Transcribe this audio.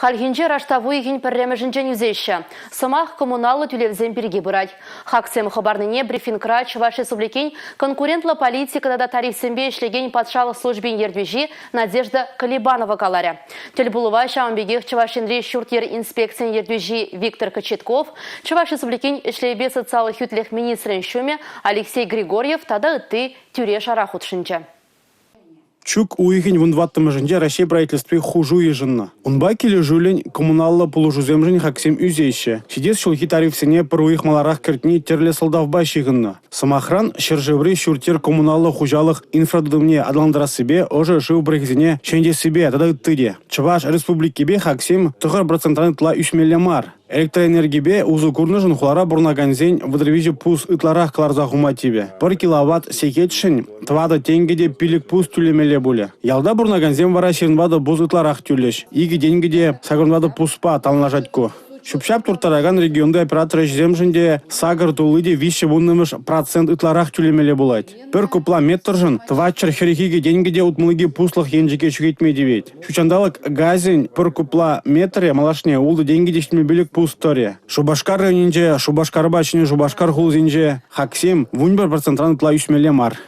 Хальгинже раштаву игин пірремежінжен үзеші. Сымақ коммуналы түлелзен бірге бұрад. Хаксем хабарныне брифингра Чуваш Республикин конкурентлы политикада да тарифсенбе ішлеген патшалық службен ердвежі Надежда Колебанова каларя. Тельбулува шамбегех Чувашинри шуртер инспекциян ердвежі Виктор Кочетков, Чуваш Республикин ішлебе социалых ютлех министрин шуме Алексей Григорьев тада ыты тюре шарахут шинча. Чук уйхин вундваттымы жынже Россия правительстве хужу ежынна. Унба келі жүлін коммуналлы пулужузем жын хаксем үзейші. Шидес шулхи тарифсене пыр уйхмаларақ кіртіне терле салдавба шиғынна. Самахран шыржывры шуртер коммуналлы хужалық инфрадудымне адаландыра себе, ожы жыв брехзіне шенде себе тада ыттыде. Чуваш республикебе хаксем 4% тла 3 миллиамар. Электроэнергибе узу курнышын хулара бурнаганзен выдрывиже пус ытларах кларза хуматибе. 1 киловатт секетшін твада тенгеде пилік пус түлемеле буле. Ялда бурнаганзен вара шерінбады буз ытларах түлеш. Игі денгеде сагырнбады пуспа талнажатко. Шупшап туртараган регионды операторы жемжінде сагыр тулыде вище вуннымыш процент ытларах түлемеле булайт. 1 купла метр жын твачыр херихиге денгеде утмылыге пуслых енжеке шүгетмеді вет. Шучандалық газин 1 купла метре малашне улды денгеде штемебелік пусторе. Шубашкар районинже, Шубашкар бачыне, Шубашкар хулзинже хаксем 1% ытла 3 миллиамар.